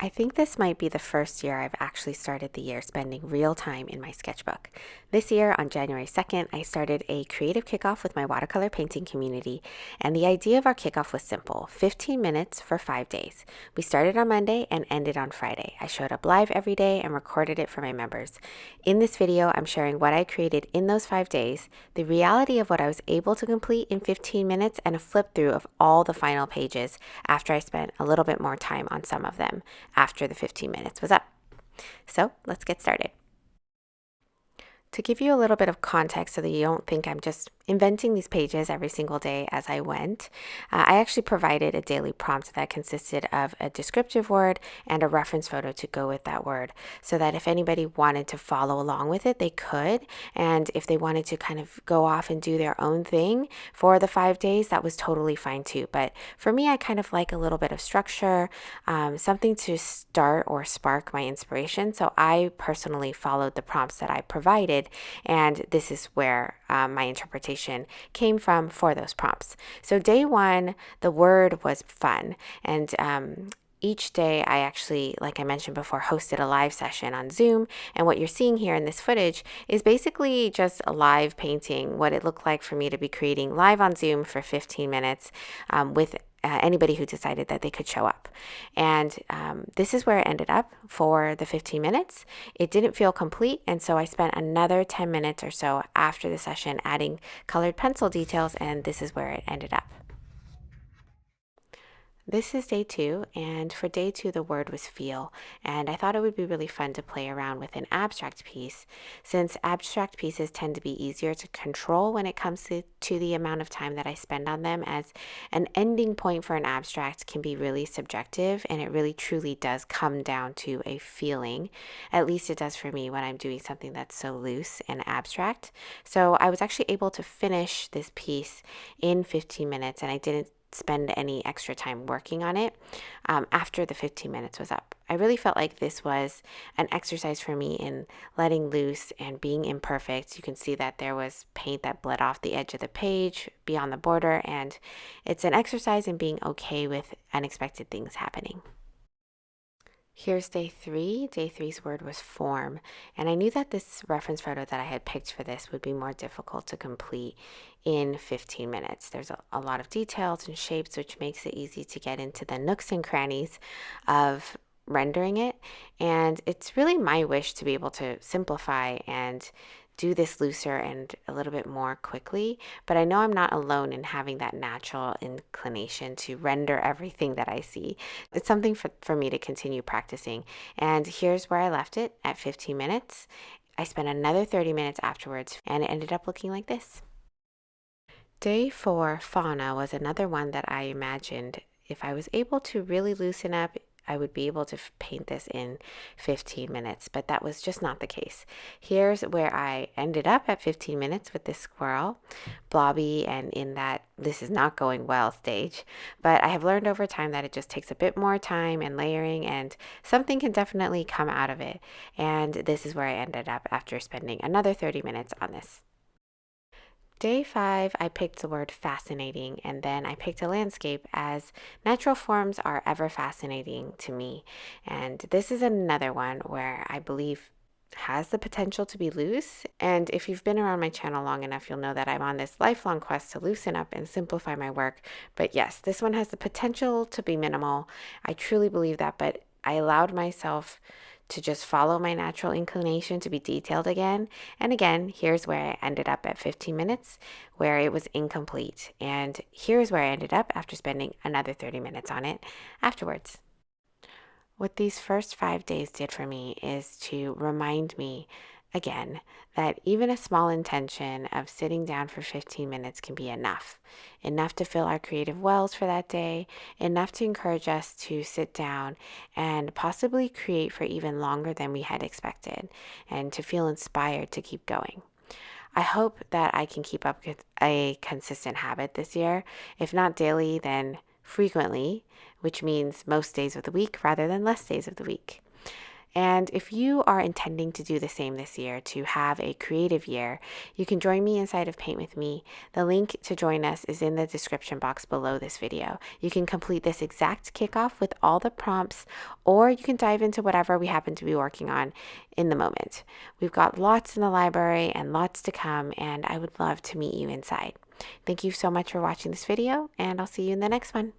I think this might be the first year I've actually started the year spending real time in my sketchbook. This year, on January 2nd, I started a creative kickoff with my watercolor painting community, and the idea of our kickoff was simple: 15 minutes for 5 days. We started on Monday and ended on Friday. I showed up live every day and recorded it for my members. In this video, I'm sharing what I created in those 5 days, the reality of what I was able to complete in 15 minutes, and a flip through of all the final pages after I spent a little bit more time on some of them after the 15 minutes was up. So let's get started. To give you a little bit of context so that you don't think I'm just inventing these pages every single day as I went, I actually provided a daily prompt that consisted of a descriptive word and a reference photo to go with that word, so that if anybody wanted to follow along with it, they could. And if they wanted to kind of go off and do their own thing for the 5 days, that was totally fine too. But for me, I kind of like a little bit of structure, something to start or spark my inspiration. So I personally followed the prompts that I provided, and this is where my interpretation came from for those prompts. So day one, the word was fun. And each day I actually, like I mentioned before, hosted a live session on Zoom. And what you're seeing here in this footage is basically just a live painting, what it looked like for me to be creating live on Zoom for 15 minutes with anybody who decided that they could show up. And this is where it ended up for the 15 minutes. It didn't feel complete, and so I spent another 10 minutes or so after the session adding colored pencil details, and this is where it ended up. This is day two, and for day two, the word was feel. And I thought it would be really fun to play around with an abstract piece, since abstract pieces tend to be easier to control when it comes to the amount of time that I spend on them, as an ending point for an abstract can be really subjective, and it really truly does come down to a feeling. At least it does for me when I'm doing something that's so loose and abstract. So I was actually able to finish this piece in 15 minutes, and I didn't spend any extra time working on it after the 15 minutes was up. I really felt like this was an exercise for me in letting loose and being imperfect. You can see that there was paint that bled off the edge of the page beyond the border, and it's an exercise in being okay with unexpected things happening. Here's day three. Day three's word was form. And I knew that this reference photo that I had picked for this would be more difficult to complete in 15 minutes. There's a lot of details and shapes, which makes it easy to get into the nooks and crannies of rendering it. And it's really my wish to be able to simplify and do this looser and a little bit more quickly, but I know I'm not alone in having that natural inclination to render everything that I see. It's something for me to continue practicing. And here's where I left it at 15 minutes. I spent another 30 minutes afterwards, and it ended up looking like this. Day four, Fauna, was another one that I imagined if I was able to really loosen up, I would be able to paint this in 15 minutes, but that was just not the case. Here's where I ended up at 15 minutes with this squirrel, blobby, and in that this is not going well stage. But I have learned over time that it just takes a bit more time and layering, and something can definitely come out of it. And this is where I ended up after spending another 30 minutes on this. Day five, I picked the word fascinating, and then I picked a landscape, as natural forms are ever fascinating to me. And this is another one where I believe has the potential to be loose. And if you've been around my channel long enough, you'll know that I'm on this lifelong quest to loosen up and simplify my work. But yes, this one has the potential to be minimal. I truly believe that, but I allowed myself to just follow my natural inclination to be detailed again. And again, here's where I ended up at 15 minutes, where it was incomplete. And here's where I ended up after spending another 30 minutes on it afterwards. What these first 5 days did for me is to remind me again that even a small intention of sitting down for 15 minutes can be enough to fill our creative wells for that day, enough to encourage us to sit down and possibly create for even longer than we had expected, and to feel inspired to keep going. I hope that I can keep up with a consistent habit this year, if not daily, then frequently, which means most days of the week rather than less days of the week. And if you are intending to do the same this year, to have a creative year, you can join me inside of Paint With Me. The link to join us is in the description box below this video. You can complete this exact kickoff with all the prompts, or you can dive into whatever we happen to be working on in the moment. We've got lots in the library and lots to come, and I would love to meet you inside. Thank you so much for watching this video, and I'll see you in the next one.